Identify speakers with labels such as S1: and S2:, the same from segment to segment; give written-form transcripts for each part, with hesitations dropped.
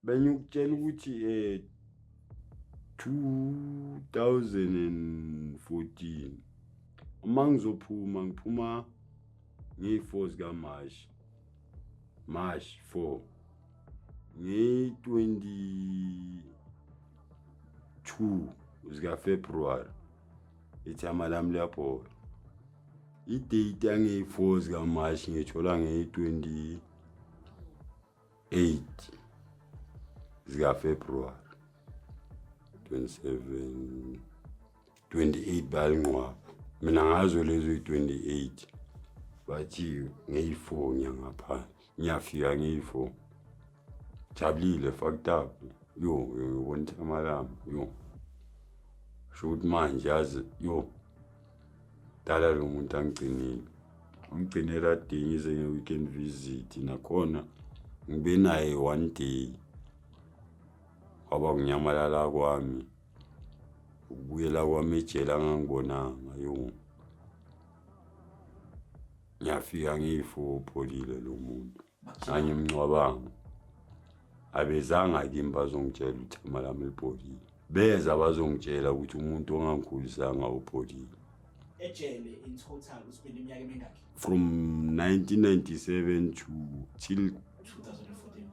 S1: Bengikutshela ukuthi 2014 uma ngiphuma nge-4 zikaMashi, March 4 nge-22 zikaFebruwari ithama lami liyaphola. I-date yange-4 zikaMashi ngithola nge-28 zikaFebruwari 28 balinqwaba. Mina ngazo lezo 28 bathi nge-4 nyangaphansi ngiyafika nge-4 jabulile fucked up ngibona ithama lami shoot manje yazi dala lo muntu angigcinela day ngize nge-weekend visit nakhona ngibe naye one day waba kunyamalala kwami ukubuyela kwami ejele angangibonanga ngiyafika nge-4 pholile lo muntu angimncwabanga abezanga kimi bazongitshela ukuthi ithama lami lipholile beza bazongitshela ukuthi umuntu ongangikhulisanga upholile.
S2: Ejele in total uspend iminyaka emingaki?
S1: From 1997 till
S2: 2014.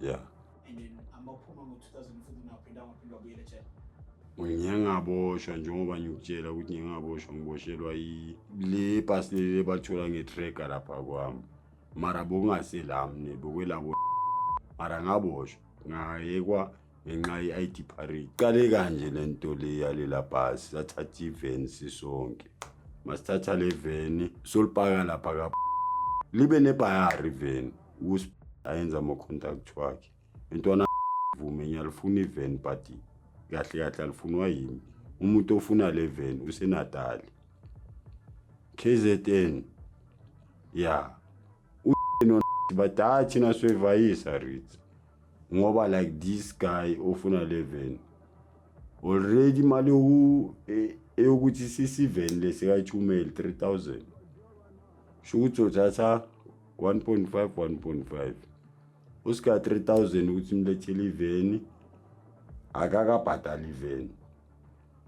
S1: Yeah.
S2: And then amaphuma ngo-2014 waphinda wabuyela ejele.
S1: Ngiyangaboshwa njengoba ngikutshela ukuthi ngiyangaboshwa ngiboshelwa le bus le bathola ngetracker lapha kwami. Mara bongaselami bokwelabo mara ngaboshwa ngayekwa ngenxa ye-ID parade. Qale kanje lento le yalela bus sathatha i-van sisonke. Masithatha le van solipaka lapha ka libe nebhayari van ayenza ama contact wakhe. Intwana vume ngiyalifuna i-van party. Kahle alifunwa yimi. Umuntu ofuna le van useNatal. KZN. Yeah. Badathi na surveyisa Ritz. Ngoba like this guy ofuna le van. Already mali eyokuthi sisi-van lesikaThumeli 3000. Shukuthi uthatha 1.5 usika 3000 ukuthi imlethele i-van akakabhadali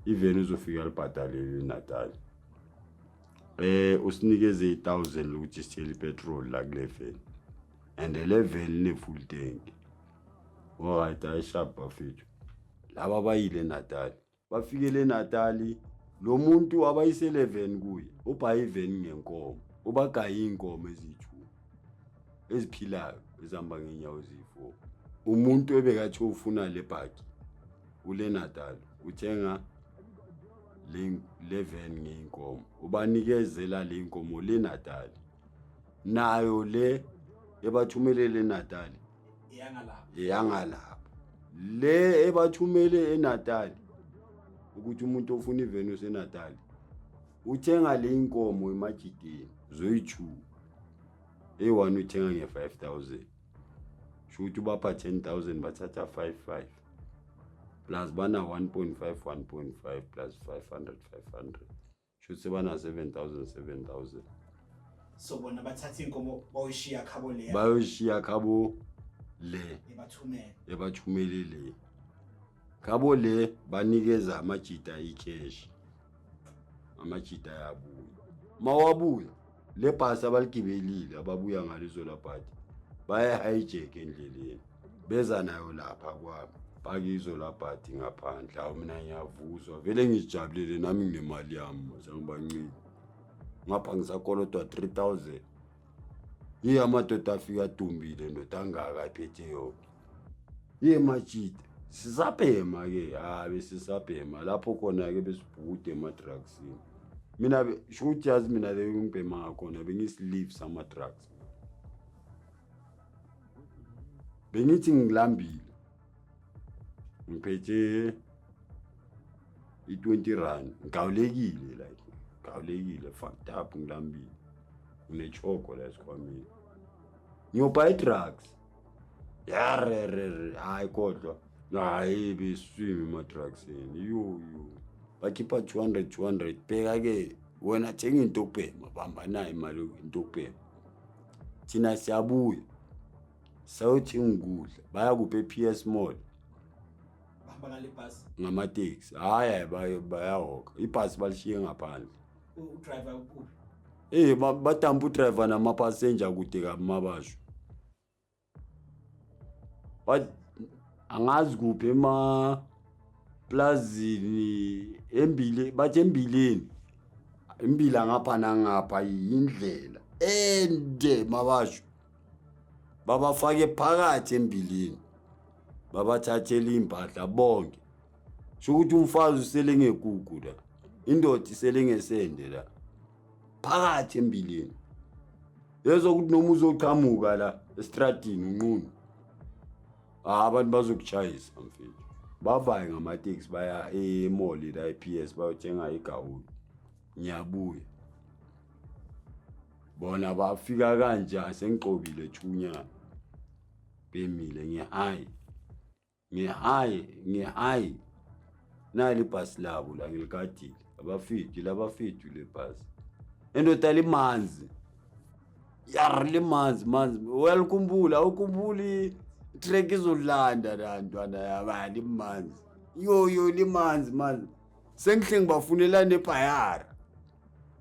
S1: i-van uzofika libhadalele eNatal. Usinikeze 1000 ukuthi sithele ipetrol la kule van and le van ne full tank. Alright ayishap bafethu. Laba bayile eNatal bafikele eNatal lo muntu abayisele van kuye ubhaye i-van ngenkomo ubagaye inkomo ezithu eziphilayo ezihamba ngenyawo ezifo. Umuntu ebekathi ufuna le bhaki ule Natal uthenga le van ngeinkomo ubanikezela le inkomo le Natal nayo le ebathumelele eNatal yangalapha le ebathumele eNatal ukuthi umuntu ofuna i-van useNatal uthenga le inkomo emajideni zoyi2 one uthenga nge-5000 shuthi bapha 10000 bathatha 55 plus bana 1.5 plus 500 shuthi sebana 7000
S2: so bona bathatha inkomo bayoshiya khabo le ebathumele
S1: le khabo le banikeza amajita icash amajita yabuya mawabuya le bus abaligibelile ababuya ngalezo laphathi baya hijack endleleni beza nayo lapha kwami bakizo laphathi ngaphandle awu mina ngiyavuzwa vele ngijabulele nami nginemali yami sangibancane ngapha ngisakolotwa 3000 amadoda afika dumbile ndoda angaka iphethe yonke majita sisabhema ke besisabhema lapho khona ke besibhude ama-drugsini mina shuthi yazi mina le ngibhema ngakhona bengisleeve sama drugs bengithi ngilambile ngiphethe i-20 rand ngawulekile fucked up ngilambile unechoko la esikhwameni ngiyobha drugs hayi kodwa hayi beswimi ama-drugsini yo bakhipha 200 bheka ke wena thenga into okubhema bamba nayo imali into okubhema thina siyabuya sawuthi ngikudla baya kuphi ePS Mall
S2: bahamba ngale bus
S1: ngamateksi hayi bayahoka ibhasi balishiye ngaphandle
S2: udriver uphi
S1: batampa udriver namapassenger kude kabi mabasho angazi kuphi plazini embili bathi embileni imbila ngapha nangapha indlela ende mabasho babafake phakathi embilini babathathela impahla bonke sho ukuthi umfazi usele ngegugu la indoda isele ngesende la phakathi embilini yezo ukuthi noma uzoqhamuka la estradini unqunu abantu bazokuchayisa mfethu bavaye ngamateksi baya emall la iPS bayothenga igawuni ngiyabuya bona bafika kanje sengiqobile thunya bemile ngihayi nali bus labo la ngilikadile abafiti le bus endoda limanzi limanzi welkumbula ukumbuli track izolanda la ntwana yabali limanzi yo limanzi man sengihle ngibafunela nebhayara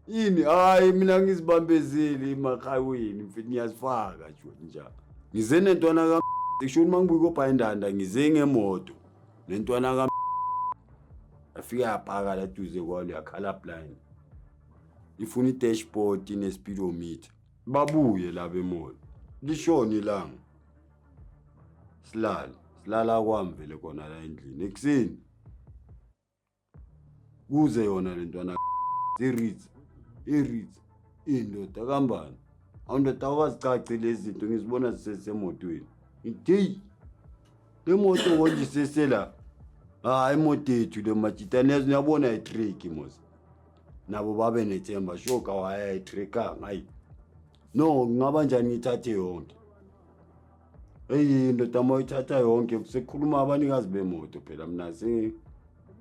S1: yini hayi mina ngizibambezeli emakhayweni mfethu ngiyazifaka njalo ngize nentwana ka ngishoni mangibuye koBhayindanda ngize ngemoto nentwana ka afika yapaka la duze kwalo yakhala blind ifuna i-dashboard ine-speedometer babuye la bemall lishoni ilanga silala kwamvele khona la endlini ekuseni kuze yona lentwana iritz indoda kambani awundoda awazicace lezi zinto ngizibona zisesemotweni ithi le moto konje sesela imoto yethu le majitane niyabona itrick mos nabo babe nethemba shoka waya itricka hayi no ngaba njani ngithathe yonke indoda moyithatha yonke kusekhuluma abanikazi bemoto phela mina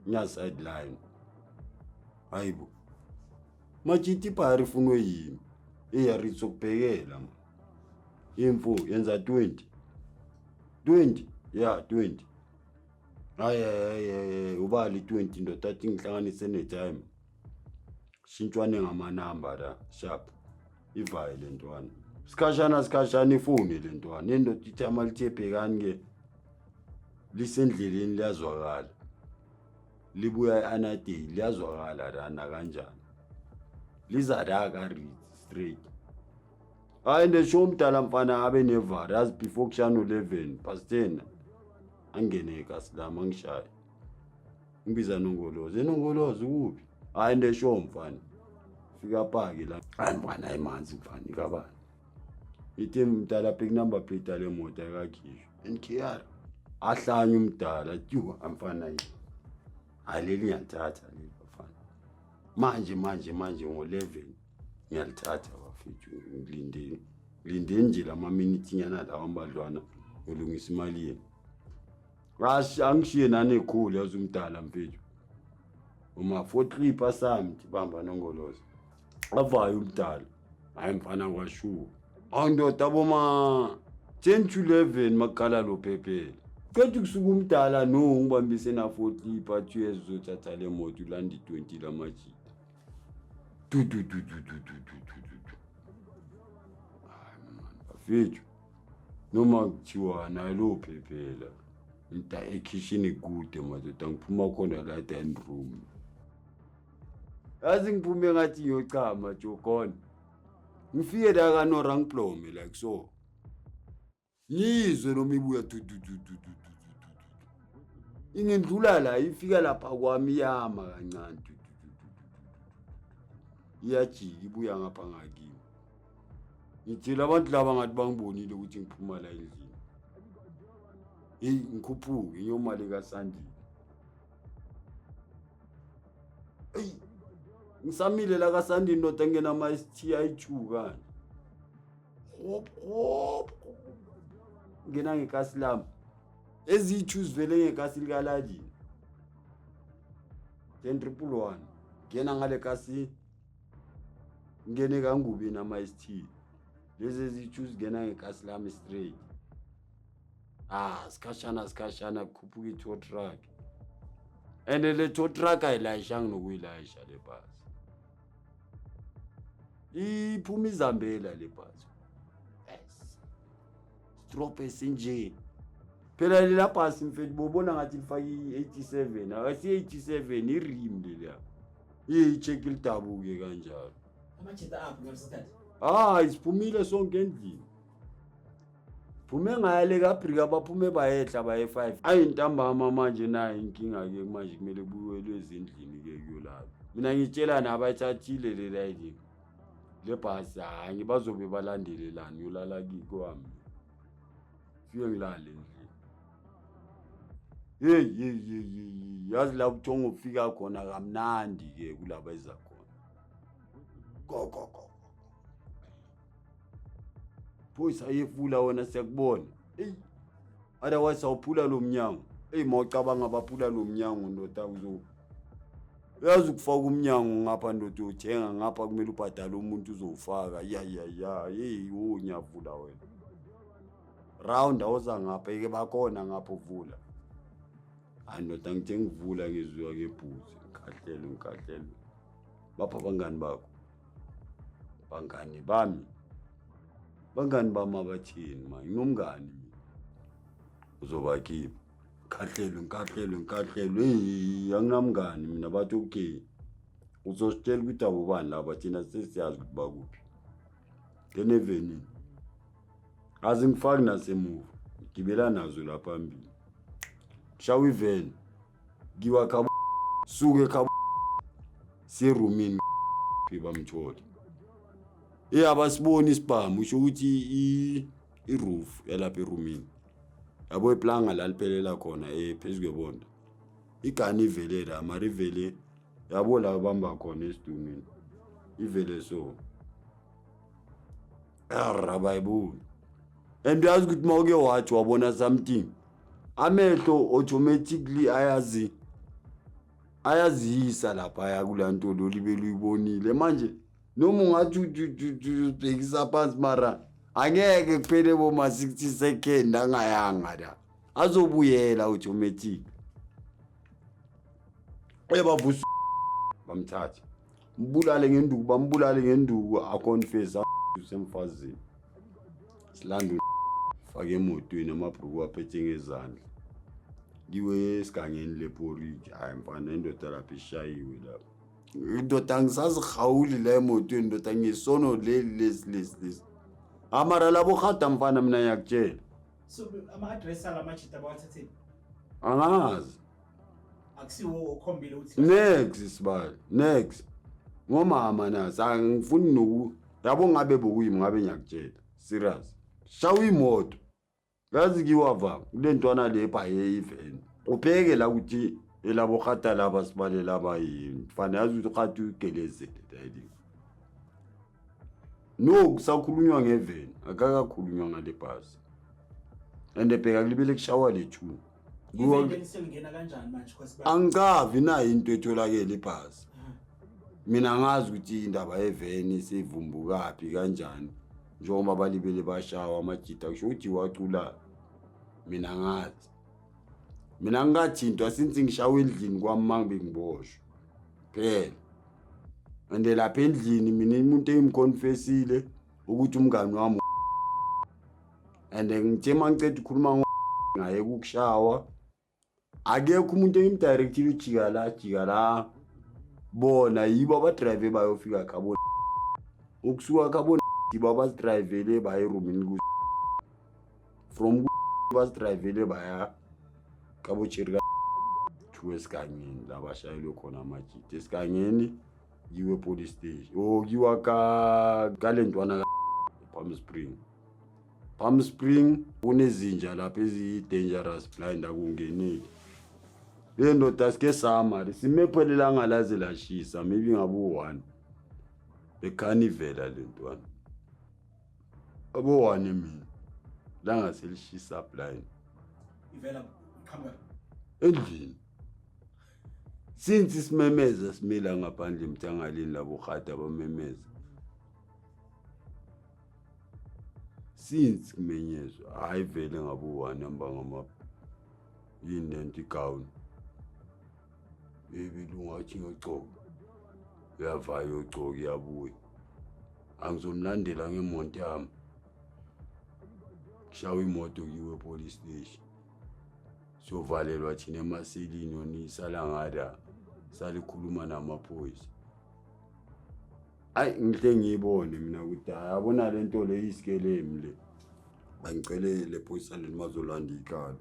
S1: nya sideline hayibo majiti bhari funwe yini eyaritso kubhekela imfu yenza 20 yeah 20 hayi ubali 20 ndoda athi ngihlanganise netime shintshwane ngamanamba la sharp ivaye lentwana sikhashana ifone lentwana indoda ithama lithebhekani ke lisendleleni liyazwakala libuya anade liyazwakala rana kanjani lizadaka straight hayi ndesho umdala mfana abe nevara as before kushano 11 past 10 angene eKasilama ngishaya ngibiza nongolozi kuphi hayi ndesho mfana fika phaki la hayi mfana emanzi mfana ikabani ithi umdala pick number plate le moto akakhishwa NKR ahlanya umdala tyu amfana yini aleli ngiyathatha leli bafana manje ngo11 ngiyalithatha bafethu ngilinde nje lama minutes nyana la ambadlwana ulungisa imali yeni angishiye nane ekhulu yazi umdala mfethu uma 43 pasamthi bamba nongolozi avaye umdala hayi mfana kwashu awundoda boma 10 to 11 makala lo phephela Kethi kusuka umdala no ngibambise na 40 but years uzothatha le moto ulandi 20 lamajita. Du. Afethu. Noma kuthiwa nalo phephela. Nta ekitchen kude madoda ngiphuma khona la dining room. Yazi ngiphume ngathi ngiyochama Jokon. Ngifike la ka no Rangplome like so. Yizwe noma ibuya du. Ingindlula la ifika lapha kwami yama kancane. Iyajika ibuya ngapha ngakini. Ngithi labantu laba ngathi bangibonile ukuthi ngiphuma la endlini. Ngikhuphuke ngiyomali kaSandile. Ngisamile la kaSandile noda ngena ama STI 2 kanje. Hop. Ngena ngekasi lami. Ezi-choose vele ngekasi likaladini. 1011 ngena ngale kasi ngene kangubi nama ST. Lezi ezi-choose ngena ngekasi lami straight. Sikhashana kukhuphuka i-tow truck. and le tow truck ayilayishanga nokuyilayisha le bhasi iphuma izambela le bhasi yes drop esinje phela lela bhasi mfethu bobona ngathi lifaki i87 akasi 87 irim leya icheck lidabuke kanjalo
S2: amajita apho ngesikhathi
S1: isiphumile sonke endlini phume ngale kaBrika baphume bayehla baye 5 ayintambama manje nayo inkinga ke manje kumele kubuyelwe ezindlini ke kuyolala mina ngitshela nabathathile le riding le bhasi hayi bazobe balandelelana yolala kiko wami fike ngilale endlini hey yazi la uthongo ufika khona kamnandi ke kulaba eza khona go boys ayefula wona siyakubona otherwise awuphula lo mnyango mawucabanga baphula lo mnyango ndoda kuzo uyazi ukufaka umnyango ngapha ndoda uthenga ngapha kumele ubhadale umuntu uzowufaka nyavula wena round awuza ngapha ke bakhona ngapha uvula ndoda ngithe ngivula ngizwa ke bhuzi ngikhahlele bapha bangani bakho bangani bami bathini manje nomngani uzobakhipha ngikhahlelwe anginamngani mina bathi okay uzositshela ukuthi abobani laba thina sesiyazi ukuthi bakuphi then evenini azingifaki nasemuva ngibela nazo la phambili shawa iven giwa khabo suke khabo serumini bamthola abasiboni isibhamu usho ukuthi iroof yalapha erumini yabo iplanga la liphelela khona phezulu kwebonda igani ivele la marivele yabo la bamba khona esidumini ivele so rabayibuni and uyazi ukuthi mawuke watch wabona something amehlo automatically ayazisa lapha yakulanto lo libe luyibonile manje noma ungathi ubhekisa phansi mara angeke kuphele boma 60 second angayanga la azobuyela automatic bavusa bamthatha bambulale ngenduku aconfess usemfazini silando fake emotweni amabhuku aphethe ngezandla kiwe esigangeni leporiji hayi mfana indoda lapha ishayiwe lapha indoda ngisazihawuli la emotweni indoda ngisono lesi amara labo khada mfana mina ngiyakutshela
S2: so ama-address alamajita bawathatheni
S1: angazi
S2: akusiwo okhombile ukuthi
S1: next ngomama nasi angifuni yabo ngabe bokuyimi ngabe ngiyakutshela serious shawa imoto ngazi kiwava kule ntwana le bhaye even upheke la ukuthi elabo khata laba sibalela abayini fana yazi ukuthi khata ugelezele dayidi no kusakhulunywa ngeveni akakakhulunywa ngale bhasi and ebheka kulibele kushawa lethu
S2: iveni selingena kanjani manje because
S1: angicavi na into etholakele ibhasi mina ngazi ukuthi indaba yeveni sivumbukapi kanjani njengoba balibele bashawa amajita kusho ukuthi wacula mina ngathi mina ngingathintwa since ngishawa endlini kwami mangibe ngiboshwe phela ande lapha endlini mina umuntu engimconfessile ukuthi umngani wami ande ngithe mangicela ukukhuluma ngaye ukushawa akekho umuntu engimdirectile ujika la bona yibo abadrive bayofika khabo ukusuka khabo yibo abadrivele baye erumini from abadrivele baya khabo chirika to esigangeni labashayile khona amajita esigangeni yiwe police station yiwa kalentwana Palm Spring kunezinja lapha ezi-dangerous blind akungeneki le ndoda sike samari simephelela ngalaze lashisa maybe ngabo 1 bekanivela lentwana abo 1 mina la ngaselishisa blind
S2: ivela camera
S1: endlini since simemeza simela ngaphandle emthangaleni labo khata bamemeza since kumenyezwa hayi vele ngabo 1 namba ngama yini gown ebelungathi ngiyogcoka uyava yogcoka iyabuya angizomlandela ngemonto yami kushawa imoto kiwe police station sovalelwa thina emaselini onisala ngada salikhuluma namaphoyisa ayi ngihle ngiyibone mina ukuthi yabona lento le isikelemi le bangicele le phoyisa lemazolanda ikalo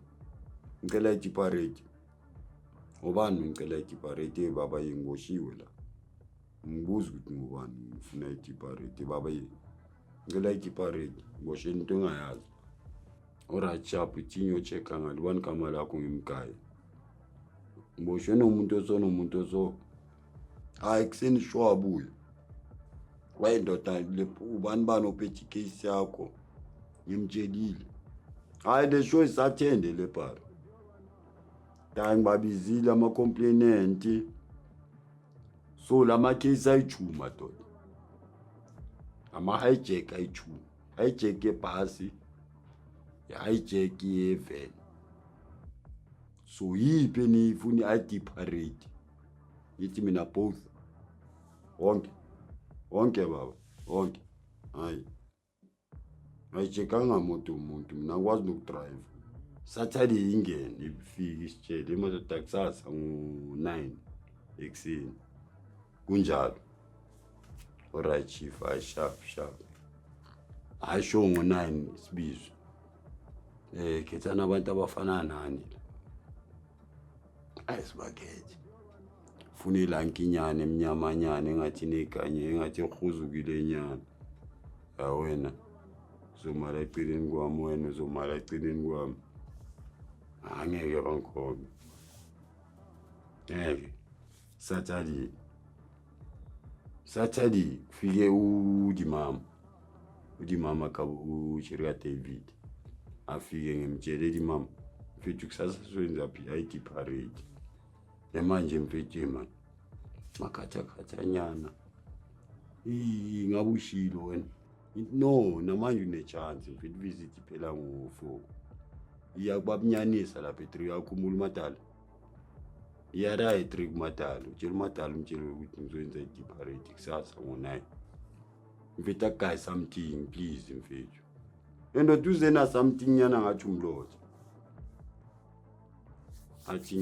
S1: ngicela ijipareti ubani ngicela ijipareti baba yingoshiwe la ngibuza ukuthi ngubani ngifuna ijipareti baba ngicela ijipareti ngoshe into engayazi ora chap ithinyo checka ngalibani kama lakho ngimgaye ngiboshe nomuntu oso hayi kuseni sho abuye wayindoda le ubani bani ophethe case yakho ngimtshelile hayi le show isathende le bhara dangi babizile ama complainant so lama case ayichuma doda ama hijack ayichuma hijack ebhasi hijack yeven so yipe nifuni ID parade yithi mina both wonke baba wonke hayi ayijekanga umuntu mina ngikwazi nokudrive Saturday ingene ifika isitshele imoto taxasa ngo9 ekseni kunjalo alright chief I sharp ayisho ngo9 sibizo khethana abantu abafana nani ayisibakhethe funa ilankinyane eminyamanyane engathi neganye engathi ekhuzukile enyana wena uzomala eceleni kwami wena uzomala eceleni kwami angeke bangikhona ngeke Saturday kufike udimama kabu uChirika David afike ngimtshele imama mfethu kusasa sizoyenza phi ID parade manje mfethu man makhatha nyana ngabushilo wena no namanje unechance mfethu visit phela ngo4 iyakubabunyanisa lapha e3 yakhumula uMatala iyara e3 kuMatala utshela uMatala umtshele ukuthi ngizoyenza ID parade kusasa ngo9 mfethu guys something please mfethu endo tuze na something nyana ngathi umlotha athi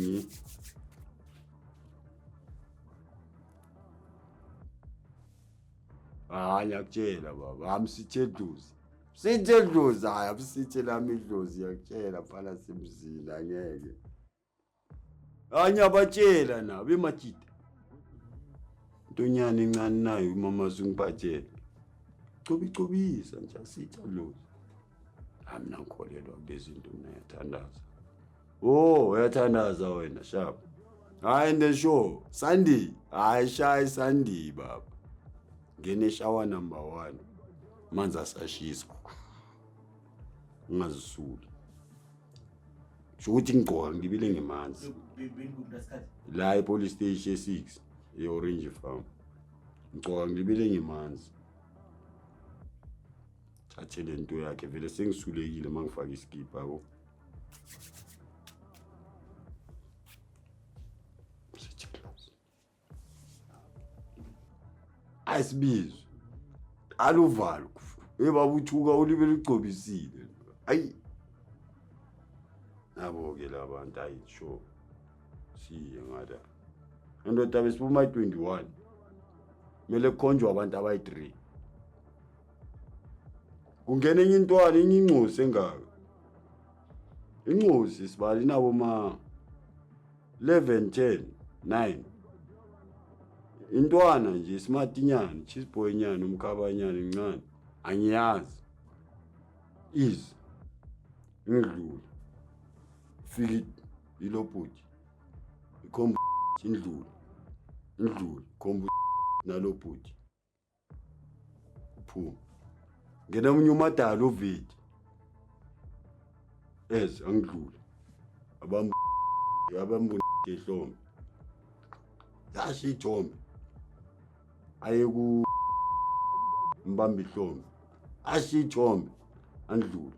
S1: ngiyakutshela baba sithe dlozi hayi abusithe lami idlozi yakutshela phana simzini angeke anyabatshela nabo emakita intonyana encane nayo umama singiphathele cobisa nje asitha dlozi mina ngikholelwa bezinto mina yathandaza uyathandaza wena sharp hayi in the show Sunday hayi shy Sunday baba ngene shower number 1 manzi asashisa ngazisuli ukuthi ngigqoka ngibile ngemanzi la police station 6 eOrange Farm ngigqoka ngibile ngemanzi thathele into yakhe vele sengisulekile mangifaka iskipa yabo asibizo aluvalo ebabuthuka ulibe ligcobisile ayi nabo ke labantu ayi sure siye ngada indoda besipuma 21 mele kukhonjwa abantu abayi3 kungena enye intwana enye inxusi engaka inxusi sibali nabo ma 11 10 9 intwana nje smatinyana chisboy nyana umkhabanyana incane angiyazi is ngidlula fiki ilophuthi ikhomba indlula khomba nalophuthi phuma ngena umunye umadala ovidi angidlula abambuni ehlombe yashi ithombe ayeku mbamba ihlombe ashi ithombe andlula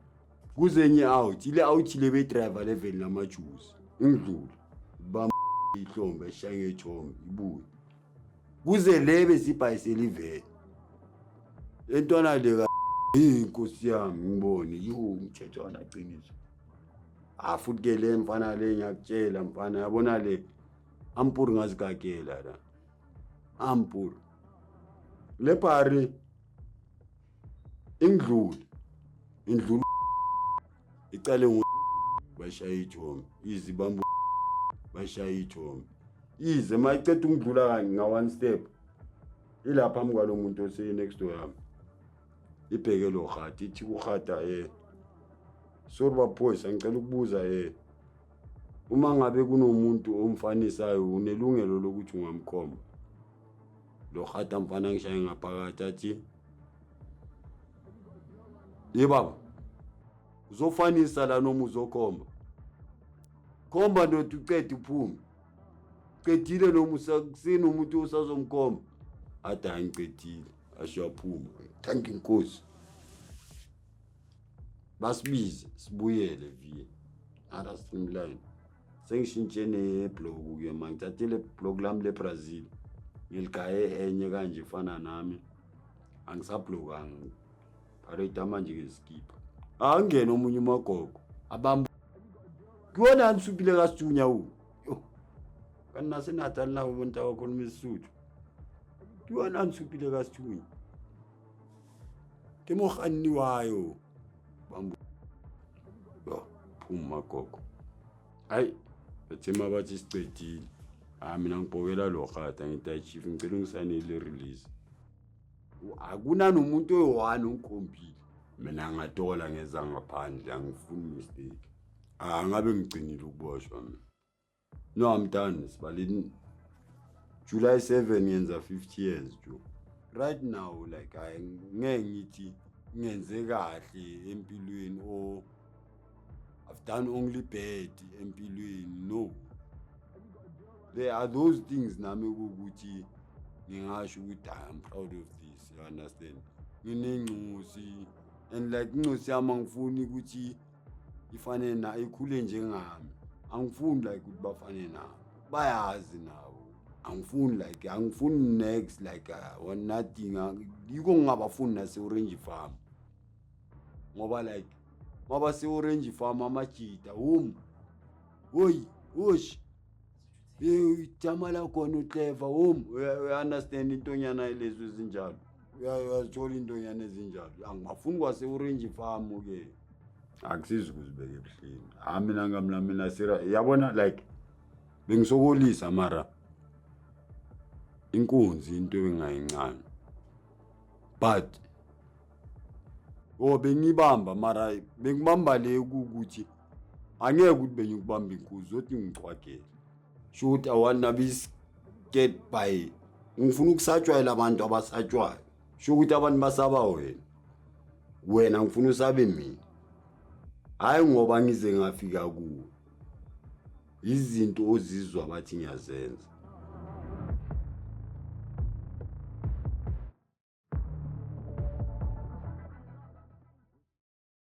S1: kuzenye out ile out le be driver level namajuice ngidlula ihlombe eshange ejombe ibuye kuze lebe sibhayisela ivele entwana le inkosi yami ngibone umthetho wona aqiniso futhi ke le mfana le ngiyakutshela mfana yabona le ampuri ngazigagela la ampuri le bari indlule icale bashaya ijombe izibambu bashaya ijombe ize mayiceda ungidlula kanye nga one step ilapha phambi kwalo muntu ose next door yami ibheke lo khati ithi ukhata sorry baphoyisa ngicela ukubuza uma ngabe kunomuntu omfanisayo unelungelo lokuthi ungamkhomba lo khata mfana ngishaye ngaphakathi athi baba uzofanisa la noma uzokhomba khomba ndothi ucede uphume qedile noma usakusini umuntu usazomkhomba athi angicedile ashaphuma thank inkosi basibize sibuyele via ara streamline sengishintshe neblog ke manje ngithathile blog lami leBrazil ngilikaye enye kanje fana nami angisabloganga pareta manje ngeskipa angena omunye umagogo abamba kuona nsupile kasithunya yo kana senatha lawo umuntu awakhuluma isizulu kuona nsupile kasithunya kemohanni wayo bambu yo phuma gogo hayi bethema bathi sicedile mina ngibhokela lo khata ngithi chief ngicela ungisanele release akuna nomuntu oyi-1 ongikhombile mina ngatola ngeza ngaphandle angifuni mistake ngabe ngigcinile ukuboshwa mina no I'm done sibalini July 7 ngenza 50 years jo right now like ngeke ngithi ngenze kahle empilweni or I've done only bad empilweni no there are those things nami ukuthi ngingasho ukuthi I'm proud of this you understand nginencusi and like incusi yami angifuni ukuthi ifane na ikhule njengami angifuni like ukuthi bafane nami bayazi nawo angifuni next like one nothing yiko ngingabafuni nase Orange Farm ngoba like maba se Orange Farm amajita hoyi jamala khona uClever you understand intonyana lezo ezinjalo uyazithola intonyana ezinjalo angibafuni kwase Orange Farm ke akusizi ukuzibeka ebuhleni mina sira yabona like bengisokolisa mara inkunzi into engayincane but bengibamba mara bengibamba le ukuthi angeke ukuthi benyukubamba inkunzi zothi ngichwagele shoot I wanna be scared by ngifuna ukusatshwayela abantu abasatshwayo sho ukuthi abantu basaba wena ngifuna usabe mina hayi ngoba ngize ngafika kuwe izinto ozizwa bathi ngiyazenza